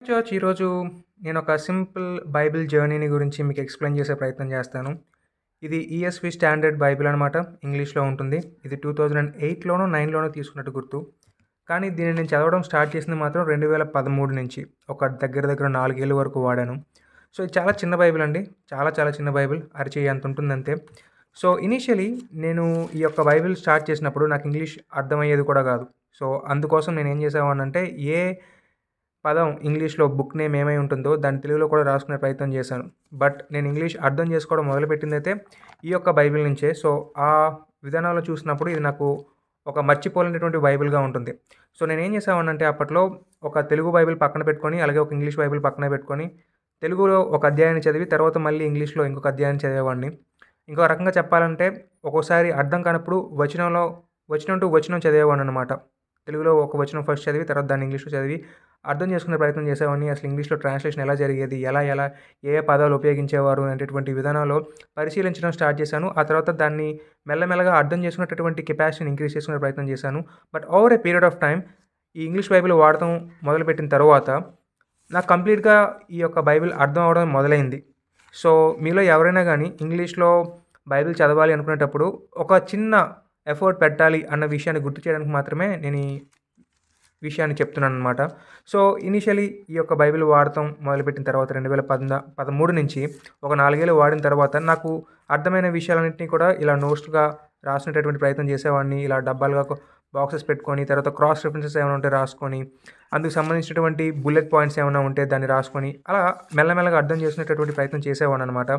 Church ఈరోజు నేను ఒక సింపుల్ బైబిల్ జర్నీని గురించి మీకు ఎక్స్ప్లెయిన్ చేసే ప్రయత్నం చేస్తాను. ఇది ఈఎస్వి స్టాండర్డ్ బైబిల్ అనమాట. ఇంగ్లీష్‌లో ఉంటుంది. ఇది 2008లోనో, 9లోనో తీసుకున్నట్టు గుర్తు. కానీ దీన్ని నేను చదవడం స్టార్ట్ చేసింది మాత్రం 2013 నుంచి. ఒక దగ్గర దగ్గర 4 ఏళ్ల వరకు వాడాను. సో, ఇది చాలా చిన్న బైబిల్ అండి. చాలా చాలా చిన్న బైబిల్. అరచేయి అంత ఉంటుందంతే. సో, ఇనీషియలీ నేను ఈ యొక్క బైబిల్ స్టార్ట్ చేసినప్పుడు నాకు ఇంగ్లీష్ అర్థమయ్యేది కూడా కాదు. సో, అందుకోసం నేనేం చేసేవాడినంటే ఏ పదం ఇంగ్లీష్‌లో బుక్ నేమ్ ఏమై ఉంటుందో దాన్ని తెలుగులో కూడా రాసుకునే ప్రయత్నం చేశాను. బట్ నేను ఇంగ్లీష్ అర్థం చేసుకోవడం మొదలుపెట్టిందైతే ఈ యొక్క బైబిల్ నుంచే. సో, ఆ విధానంలో చూసినప్పుడు ఇది నాకు ఒక మర్చిపోలేనటువంటి బైబిల్‌గా ఉంటుంది. సో, నేనేం చేసేవాడినంటే అప్పట్లో ఒక తెలుగు బైబిల్ పక్కన పెట్టుకొని, అలాగే ఒక ఇంగ్లీష్ బైబిల్ పక్కన పెట్టుకొని, తెలుగులో ఒక అధ్యాయాన్ని చదివి తర్వాత మళ్ళీ ఇంగ్లీష్‌లో ఇంకొక అధ్యాయాన్ని చదివేవాడిని. ఇంకో రకంగా చెప్పాలంటే ఒక్కోసారి అర్థం కానప్పుడు వచనం టు వచనం చదివేవాడిననమాట. తెలుగులో ఒక వచనం ఫస్ట్ చదివి తర్వాత దాన్ని ఇంగ్లీష్‌లో చదివి అర్థం చేసుకునే ప్రయత్నం చేసేవాడిని. అసలు ఇంగ్లీష్‌లో ట్రాన్స్‌లేషన్ ఎలా జరిగేది? ఎలా ఏ ఏ పదాలు ఉపయోగించేవారు అనేటటువంటి విధానంలో పరిశీలించడం స్టార్ట్ చేశాను. ఆ తర్వాత దాన్ని మెల్లమెల్లగా అర్థం చేసుకునేటటువంటి కెపాసిటీని ఇంక్రీజ్ చేసుకునే ప్రయత్నం చేశాను. But over a period of time ఈ ఇంగ్లీష్ బైబిల్ వాడటం మొదలుపెట్టిన తరువాత నాకు కంప్లీట్‌గా ఈ యొక్క బైబిల్ అర్థం అవ్వడం మొదలైంది. సో, మీలో ఎవరైనా గానీ ఇంగ్లీష్‌లో బైబిల్ చదవాలి అనుకునేటప్పుడు ఒక చిన్న ఎఫర్ట్ పెట్టాలి అన్న విషయాన్ని గుర్తు చేయడానికి మాత్రమే నేను ఈ విషయాన్ని చెప్తున్నాననమాట. సో, ఇనీషియలీ ఈ యొక్క బైబిల్ వాడటం మొదలుపెట్టిన తర్వాత 2013 నుంచి ఒక 4 ఏళ్ళు వాడిన తర్వాత నాకు అర్థమైన విషయాలన్నింటినీ కూడా ఇలా నోట్స్‌గా రాసుకునేటటువంటి ప్రయత్నం చేసేవాడిని. ఇలా డబ్బాలుగా బాక్సెస్ పెట్టుకొని, తర్వాత క్రాస్ రిఫరెన్సెస్ ఏమైనా ఉంటే రాసుకొని, అందుకు సంబంధించినటువంటి బుల్లెట్ పాయింట్స్ ఏమైనా ఉంటే దాన్ని రాసుకొని, అలా మెల్లమెల్లగా అర్థం చేసుకునేటటువంటి ప్రయత్నం చేసేవాడిననమాట.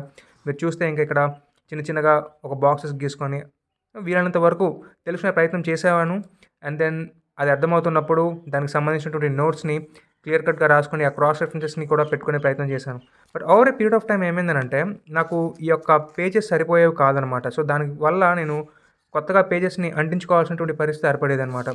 మీరు చూస్తే ఇంక ఇక్కడ చిన్న చిన్నగా ఒక బాక్సెస్ గీసుకొని వీలైనంత వరకు తెలుసుకునే ప్రయత్నం చేసేవాను. అండ్ దెన్ అది అర్థమవుతున్నప్పుడు దానికి సంబంధించినటువంటి నోట్స్‌ని క్లియర్ కట్‌గా రాసుకొని, ఆ క్రాస్ రెఫరెన్సెస్‌ని కూడా పెట్టుకునే ప్రయత్నం చేశాను. But over a period of time ఏమైందనంటే, నాకు ఈ యొక్క పేజెస్ సరిపోయేవి కాదనమాట. సో, దాని వల్ల నేను కొత్తగా పేజెస్‌ని అంటించుకోవాల్సినటువంటి పరిస్థితి ఏర్పడేదనమాట.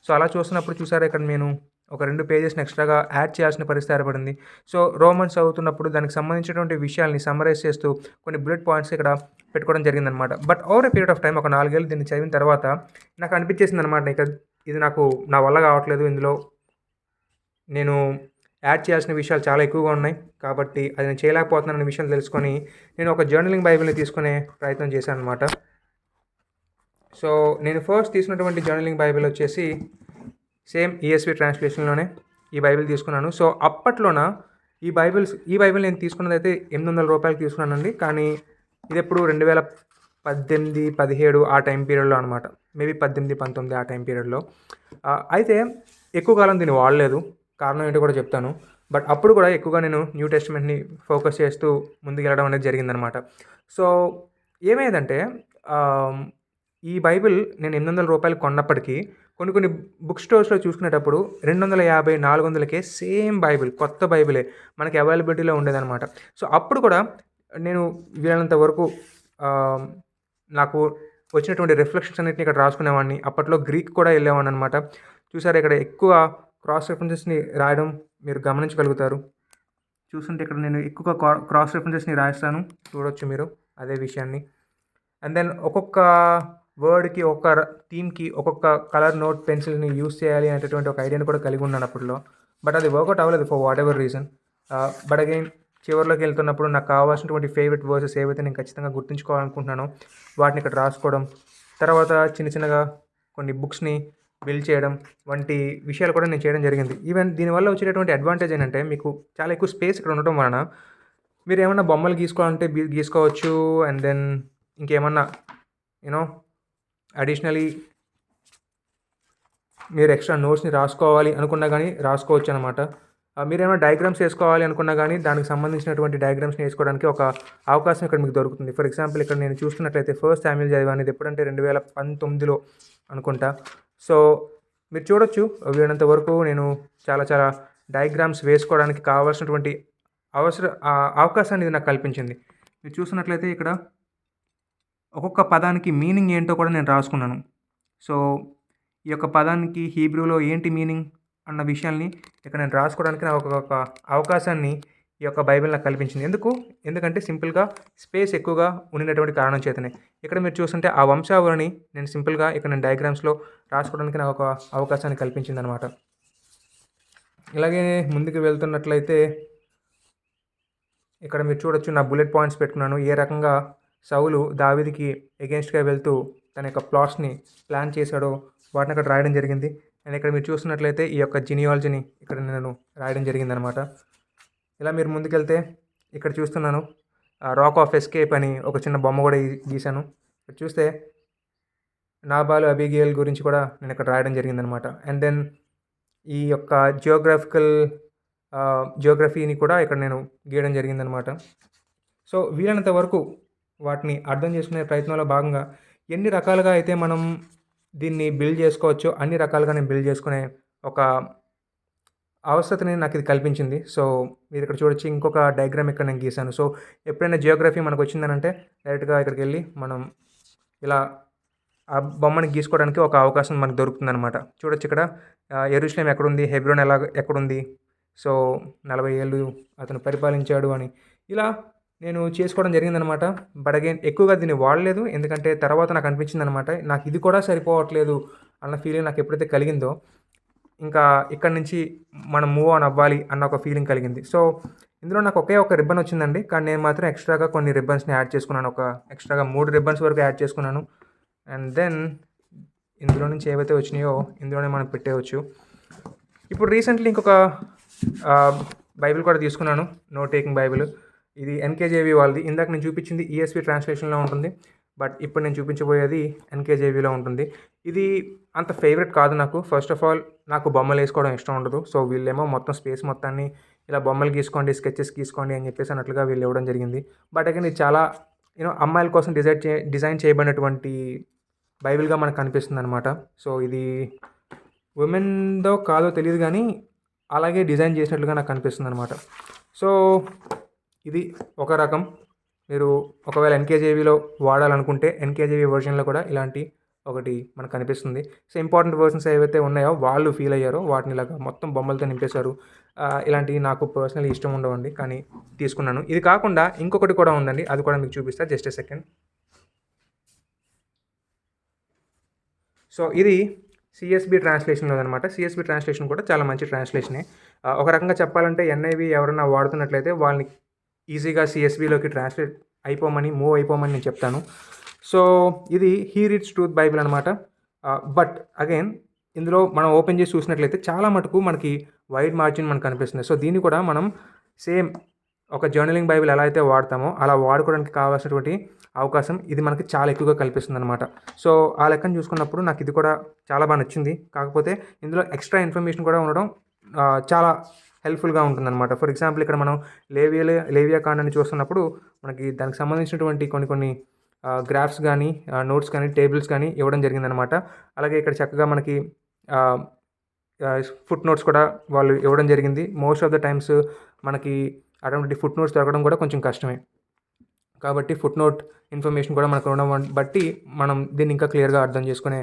సో, అలా చూస్తున్నప్పుడు చూసారా ఇక్కడ నేను ఒక 2 పేజెస్‌ని ఎక్స్‌ట్రాగా యాడ్ చేయాల్సిన పరిస్థితి ఏర్పడింది. సో, రోమన్స్ చదువుతున్నప్పుడు దానికి సంబంధించినటువంటి విషయాల్ని సమ్మరైజ్ చేస్తూ కొన్ని బుల్లెట్ పాయింట్స్ ఇక్కడ పెట్టుకోవడం జరిగిందనమాట. But over a period of time ఒక 4 ఏళ్ళు దీన్ని చదివిన తర్వాత నాకు అనిపించేసిందనమాట. ఇక ఇది నాకు నా వల్ల కావట్లేదు. ఇందులో నేను యాడ్ చేయాల్సిన విషయాలు చాలా ఎక్కువగా ఉన్నాయి. కాబట్టి అది నేను చేయలేకపోతున్నాననే విషయం తెలుసుకొని నేను ఒక జర్నలింగ్ బైబిల్‌ని తీసుకునే ప్రయత్నం చేశాననమాట. సో, నేను ఫస్ట్ తీసుకున్నటువంటి జర్నలింగ్ బైబిల్ వచ్చేసి సేమ్ ఈఎస్వి ట్రాన్స్‌లేషన్‌లోనే ఈ బైబిల్ తీసుకున్నాను. సో, అప్పట్లోన ఈ బైబిల్ నేను తీసుకున్నదైతే రూ. 800కి తీసుకున్నానండి. కానీ ఇదెప్పుడు 2018, 17 ఆ టైం పీరియడ్‌లో అనమాట. మేబీ 18, 19 ఆ టైం పీరియడ్‌లో. అయితే ఎక్కువ కాలం దీన్ని వాడలేదు. కారణం ఏంటో కూడా చెప్తాను. బట్ అప్పుడు కూడా ఎక్కువగా నేను న్యూ టెస్టమెంట్‌ని ఫోకస్ చేస్తూ ముందుకెళ్ళడం అనేది జరిగిందనమాట. సో, ఏమయ్యేదంటే ఈ బైబిల్ నేను రూ. 800 కొన్నప్పటికీ కొన్ని కొన్ని బుక్ స్టోర్స్‌లో చూసుకునేటప్పుడు 250, 400కే సేమ్ బైబిల్, కొత్త బైబిలే మనకి అవైలబిలిటీలో ఉండేదనమాట. సో, అప్పుడు కూడా నేను వీలైనంత వరకు నాకు వచ్చినటువంటి రిఫ్లెక్షన్స్ అన్నిటిని ఇక్కడ రాసుకునేవాడిని. అప్పట్లో గ్రీక్ కూడా వెళ్ళేవాడిననమాట. చూసారా ఇక్కడ ఎక్కువ క్రాస్ రెఫరెన్సెస్‌ని రాయడం మీరు గమనించగలుగుతారు. చూస్తుంటే ఇక్కడ నేను ఎక్కువగా క్రాస్ రెఫరెన్సెస్‌ని రాస్తాను. చూడొచ్చు మీరు అదే విషయాన్ని. అండ్ దెన్ ఒక్కొక్క వర్డ్‌కి, ఒక్కొక్క థీమ్‌కి ఒక్కొక్క కలర్ నోట్ పెన్సిల్‌ని యూజ్ చేయాలి అనేటటువంటి ఒక ఐడియాని కూడా కలిగి ఉన్నాను అప్పట్లో. బట్ అది వర్కౌట్ అవ్వలేదు for whatever reason. But again చివరిలోకి వెళ్తున్నప్పుడు నాకు కావాల్సినటువంటి ఫేవరెట్ వర్సెస్ ఏవైతే నేను ఖచ్చితంగా గుర్తుంచుకోవాలనుకుంటున్నానో వాటిని ఇక్కడ రాసుకోవడం, తర్వాత చిన్న చిన్నగా కొన్ని బుక్స్‌ని బిల్డ్ చేయడం వంటి విషయాలు కూడా నేను చేయడం జరిగింది. ఈవెన్ దీనివల్ల వచ్చేటటువంటి అడ్వాంటేజ్ ఏంటంటే మీకు చాలా ఎక్కువ స్పేస్ ఇక్కడ ఉండటం వలన మీరేమన్నా బొమ్మలు గీసుకోవాలంటే గీసుకోవచ్చు. అండ్ దెన్ ఇంకేమన్నా యూనో అడిషనలీ మీరు ఎక్స్ట్రా నోట్స్‌ని రాసుకోవాలి అనుకున్నా గానీ రాసుకోవచ్చనమాట. మీరేమైనా డయాగ్రామ్స్ ఏసుకోవాలి అనుకున్నా గానీ దానికి సంబంధించినటువంటి డయాగ్రామ్స్‌ని ఏసుకోవడానికి ఒక అవకాశం ఇక్కడ మీకు దొరుకుతుంది. ఫర్ ఎగ్జాంపుల్ ఇక్కడ నేను చూస్తున్నట్లయితే ఫస్ట్ శామ్యూయల్ చదివాను. ఇది ఎప్పుడంటే 2019లో అనుకుంటా. సో, మీరు చూడొచ్చు వీలైనంత వరకు నేను చాలా చాలా డయాగ్రామ్స్ వేసుకోవడానికి కావాల్సినటువంటి అవకాశాన్ని ఇది నాకు కల్పించింది. మీరు చూస్తున్నట్లయితే ఇక్కడ ఒక్కొక్క పదానికి మీనింగ్ ఏంటో కూడా నేను రాసుకున్నాను. సో, ఈ యొక్క పదానికి హీబ్రూలో ఏంటి మీనింగ్ అన్న విషయాల్ని ఇక్కడ నేను రాసుకోవడానికి నాకు ఒక అవకాశాన్ని ఈ యొక్క బైబిల్ నాకు కల్పించింది. ఎందుకంటే సింపుల్‌గా స్పేస్ ఎక్కువగా ఉండినటువంటి కారణం చేతనే. ఇక్కడ మీరు చూస్తుంటే ఆ వంశావళిని నేను సింపుల్‌గా ఇక్కడ నేను డయాగ్రామ్స్‌లో రాసుకోవడానికి నాకు ఒక అవకాశాన్ని కల్పించిందనమాట. ఇలాగే ముందుకు వెళ్తున్నట్లయితే ఇక్కడ మీరు చూడొచ్చు నా బుల్లెట్ పాయింట్స్ పెట్టుకున్నాను. ఏ రకంగా సౌలు దావీదుకి ఎగెయిన్స్ట్‌గా వెళ్తూ తన యొక్క ప్లాట్స్‌ని ప్లాన్ చేశాడో వాటిని అక్కడ రాయడం జరిగింది. అండ్ ఇక్కడ మీరు చూస్తున్నట్లయితే ఈ యొక్క జినియాలజీని ఇక్కడ నేను రాయడం జరిగిందనమాట. ఇలా మీరు ముందుకెళ్తే ఇక్కడ చూస్తున్నాను రాక్ ఆఫ్ ఎస్కేప్ అని ఒక చిన్న బొమ్మ కూడా గీశాను. ఇక్కడ చూస్తే నాబాలు, అబిగేల్ గురించి కూడా నేను ఇక్కడ రాయడం జరిగిందనమాట. అండ్ దెన్ ఈ యొక్క జియోగ్రఫీని కూడా ఇక్కడ నేను గీయడం జరిగిందనమాట. సో వీలైనంత వరకు వాటిని అర్థం చేసుకునే ప్రయత్నంలో భాగంగా ఎన్ని రకాలుగా అయితే మనం దీన్ని బిల్డ్ చేసుకోవచ్చో అన్ని రకాలుగా నేను బిల్డ్ చేసుకునే ఒక అవసరతని నాకు ఇది కల్పించింది. సో మీరు ఇక్కడ చూడొచ్చు ఇంకొక డయాగ్రామ్ ఇక్కడ నేను గీశాను. సో ఎప్పుడైనా జియోగ్రఫీ మనకు వచ్చిందనంటే డైరెక్ట్గా ఇక్కడికి వెళ్ళి మనం ఇలా ఆ బొమ్మని గీసుకోవడానికి ఒక అవకాశం మనకు దొరుకుతుందనమాట. చూడొచ్చు ఇక్కడ యెరూషలేం ఎక్కడుంది, హెబ్రోన్ ఎక్కడుంది, సో 40 ఏళ్ళు అతను పరిపాలించాడు అని ఇలా నేను చేసుకోవడం జరిగిందనమాట. బట్ అగైన్ ఎక్కువగా దీన్ని వాడలేదు. ఎందుకంటే తర్వాత నాకు అనిపించిందనమాట నాకు ఇది కూడా సరిపోవట్లేదు అన్న ఫీలింగ్ నాకు ఎప్పుడైతే కలిగిందో ఇంకా ఇక్కడి నుంచి మనం మూవ్ ఆన్ అవ్వాలి అన్న ఒక ఫీలింగ్ కలిగింది. సో ఇందులో నాకు ఒకే ఒక రిబ్బన్ వచ్చిందండి. కానీ నేను మాత్రం ఎక్స్ట్రాగా కొన్ని రిబ్బన్స్ని యాడ్ చేసుకున్నాను. ఒక ఎక్స్ట్రాగా 3 రిబ్బన్స్ వరకు యాడ్ చేసుకున్నాను. అండ్ దెన్ ఇందులో నుంచి ఏవైతే వచ్చినాయో ఇందులోనే మనం పెట్టేయచ్చు. ఇప్పుడు రీసెంట్లీ ఇంకొక బైబిల్ కూడా తీసుకున్నాను, నోట్ టేకింగ్ బైబిల్. ఇది ఎన్కేజేవి వాళ్ళది. ఇందాక నేను చూపించింది ఈఎస్వి ట్రాన్స్లేషన్లో ఉంటుంది. బట్ ఇప్పుడు నేను చూపించబోయేది ఎన్కేజేవిలో ఉంటుంది. ఇది అంత ఫేవరెట్ కాదు నాకు. ఫస్ట్ ఆఫ్ ఆల్ నాకు బొమ్మలు వేసుకోవడం ఇష్టం ఉండదు. సో వీళ్ళేమో మొత్తం స్పేస్ మొత్తాన్ని ఇలా బొమ్మలు గీసుకోండి, స్కెచెస్ గీసుకోండి అని చెప్పేసి అన్నట్లుగా వీళ్ళు ఇవ్వడం జరిగింది. బట్ అగైన్ ఇది చాలా అమ్మాయిల కోసం డిజైన్ చేయబడినటువంటి బైబిల్గా మనకు కనిపిస్తుంది అనమాట. సో ఇది ఉమెన్దో కాదో తెలియదు కానీ అలాగే డిజైన్ చేసినట్లుగా నాకు కనిపిస్తుంది అనమాట. సో ఇది ఒక రకం. మీరు ఒకవేళ ఎన్కేజేవిలో వాడాలనుకుంటే ఎన్కేజేవి వర్షన్లో కూడా ఇలాంటి ఒకటి మనకు కనిపిస్తుంది. సో ఇంపార్టెంట్ వర్షన్స్ ఏవైతే ఉన్నాయో వాళ్ళు ఫీల్ అయ్యారో వాటిని ఇలాగ మొత్తం బొమ్మలతో నింపేశారు. ఇలాంటివి నాకు పర్సనల్లీ ఇష్టం ఉండవండి, కానీ తీసుకున్నాను. ఇది కాకుండా ఇంకొకటి కూడా ఉందండి, అది కూడా మీకు చూపిస్తా. Just a second. సో ఇది సిఎస్బి ట్రాన్స్లేషన్లో అనమాట. సిఎస్బి ట్రాన్స్లేషన్ కూడా చాలా మంచి ట్రాన్స్లేషనే. ఒక రకంగా చెప్పాలంటే ఎన్ఐవి ఎవరైనా వాడుతున్నట్లయితే వాళ్ళని ఈజీగా సిఎస్బిలోకి మూవ్ అయిపోమని నేను చెప్తాను. సో ఇది హీ రీడ్స్ ట్రూత్ బైబిల్ అనమాట. బట్ అగైన్ ఇందులో మనం ఓపెన్ చేసి చూసినట్లయితే చాలా మటుకు మనకి వైడ్ మార్జిన్ మనకు కనిపిస్తుంది. సో దీన్ని కూడా మనం సేమ్ ఒక జర్నలింగ్ బైబిల్ ఎలా అయితే వాడతామో అలా వాడుకోవడానికి కావాల్సినటువంటి అవకాశం ఇది మనకి చాలా ఎక్కువగా కల్పిస్తుంది అనమాట. సో ఆ లెక్కను చూసుకున్నప్పుడు నాకు ఇది కూడా చాలా బాగా నచ్చింది. కాకపోతే ఇందులో ఎక్స్ట్రా ఇన్ఫర్మేషన్ కూడా ఉండడం చాలా హెల్ప్ఫుల్గా ఉంటుందన్నమాట. ఫర్ ఎగ్జాంపుల్ ఇక్కడ మనం లేవియా కాండాన్ని చూస్తున్నప్పుడు మనకి దానికి సంబంధించినటువంటి కొన్ని గ్రాఫ్స్ కానీ నోట్స్ కానీ టేబుల్స్ కానీ ఇవ్వడం జరిగిందనమాట. అలాగే ఇక్కడ చక్కగా మనకి ఫుట్ నోట్స్ కూడా వాళ్ళు ఇవ్వడం జరిగింది. మోస్ట్ ఆఫ్ ద టైమ్స్ మనకి అటువంటి ఫుట్ నోట్స్ దొరకడం కూడా కొంచెం కష్టమే. కాబట్టి ఫుట్ నోట్ ఇన్ఫర్మేషన్ కూడా మనకు ఉండడం బట్టి మనం దీన్ని ఇంకా క్లియర్గా అర్థం చేసుకునే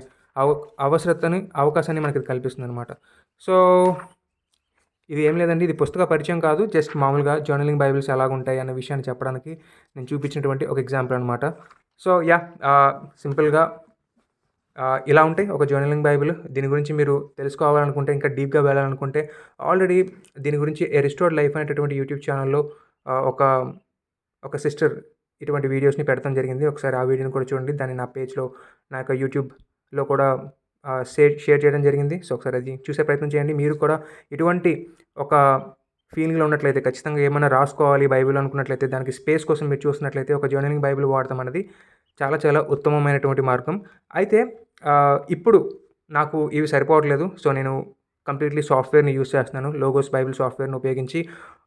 అవకాశాన్ని మనకి కల్పిస్తుంది అనమాట. సో ఇది ఏం లేదండి, ఇది పుస్తక పరిచయం కాదు, జస్ట్ మామూలుగా జర్నలింగ్ బైబిల్స్ ఎలాగుంటాయి అనే విషయాన్ని చెప్పడానికి నేను చూపించినటువంటి ఒక ఎగ్జాంపుల్ అనమాట. సో సింపుల్గా ఇలా ఉంటాయి ఒక జర్నలింగ్ బైబిల్. దీని గురించి మీరు తెలుసుకోవాలనుకుంటే, ఇంకా డీప్గా వెళ్ళాలనుకుంటే ఆల్రెడీ దీని గురించి ఏ రిస్టోర్డ్ లైఫ్ అనేటటువంటి యూట్యూబ్ ఛానల్లో ఒక సిస్టర్ ఇటువంటి వీడియోస్ని పెడతాం జరిగింది. ఒకసారి ఆ వీడియోని కూడా చూడండి. దాన్ని నా పేజ్లో, నా యొక్క యూట్యూబ్లో కూడా షేర్ చేయడం జరిగింది. సో ఒకసారి అది చూసే ప్రయత్నం చేయండి. మీరు కూడా ఇటువంటి ఒక ఫీలింగ్లో ఉన్నట్లయితే, ఖచ్చితంగా ఏమైనా రాసుకోవాలి బైబిల్ అనుకున్నట్లయితే, దానికి స్పేస్ కోసం మీరు చూసినట్లయితే ఒక జర్నలింగ్ బైబిల్ వాడతాం అనేది చాలా చాలా ఉత్తమమైనటువంటి మార్గం. అయితే ఇప్పుడు నాకు ఇవి సరిపోవట్లేదు. సో నేను కంప్లీట్లీ సాఫ్ట్వేర్ని యూస్ చేస్తున్నాను. లోగోస్ బైబిల్ సాఫ్ట్వేర్ని ఉపయోగించి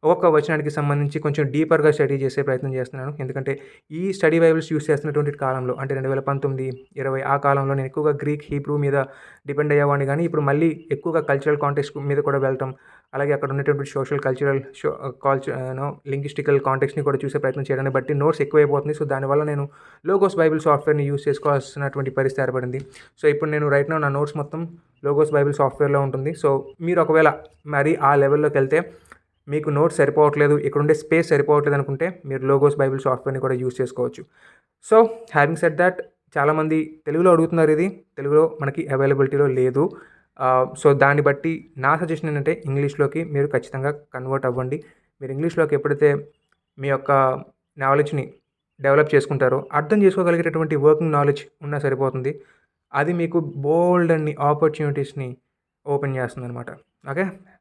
ఒక్కొక్క వచనానికి సంబంధించి కొంచెం డీపర్గా స్టడీ చేసే ప్రయత్నం చేస్తున్నాను. ఎందుకంటే ఈ స్టడీ బైబిల్స్ యూస్ చేస్తున్నటువంటి కాలంలో, అంటే 2019, 20 ఆ కాలంలో నేను ఎక్కువగా గ్రీక్, హీబ్రూ మీద డిపెండ్ అయ్యేవాడిని. కానీ ఇప్పుడు మళ్ళీ ఎక్కువగా కల్చరల్ కాంటెక్స్ట్ మీద కూడా వెళ్ళటం, అలాగే అక్కడ ఉన్నటువంటి సోషల్ కల్చరల్ లింగ్విస్టికల్ కాంటెక్స్ట్ని కూడా చూసే ప్రయత్నం చేయడాన్ని బట్టి నోట్స్ ఎక్కువైపోతుంది. సో దానివల్ల నేను లోగోస్ బైబిల్ సాఫ్ట్వేర్ని యూస్ చేసుకోవాల్సినటువంటి పరిస్థితి ఏర్పడింది. సో ఇప్పుడు నేను రైట్ నౌ నా నోట్స్ మొత్తం లోగోస్ బైబిల్ సాఫ్ట్వేర్లో ఉంటుంది. సో మీరు ఒకవేళ మరి ఆ లెవెల్లోకి వెళ్తే, మీకు నోట్స్ సరిపోవట్లేదు, ఇక్కడ ఉండే స్పేస్ సరిపోవట్లేదు అనుకుంటే, మీరు లోగోస్ బైబిల్ సాఫ్ట్వేర్ని కూడా యూస్ చేసుకోవచ్చు. సో హ్యావింగ్ సెడ్ దట్, చాలామంది తెలుగులో అడుగుతున్నారు. ఇది తెలుగులో మనకి అవైలబిలిటీలో లేదు. సో దాన్ని బట్టి నా సజెషన్ ఏంటంటే ఇంగ్లీష్‌లోకి మీరు ఖచ్చితంగా కన్వర్ట్ అవ్వండి. మీరు ఇంగ్లీష్‌లోకి ఎప్పుడైతే మీ యొక్క నాలెడ్జ్‌ని డెవలప్ చేసుకుంటారో, అర్థం చేసుకోగలిగేటటువంటి వర్కింగ్ నాలెడ్జ్ ఉన్నా సరిపోతుంది. అది మీకు బోలెడన్ని ఆపర్చునిటీస్‌ని ఓపెన్ చేస్తుందనమాట. ఓకే.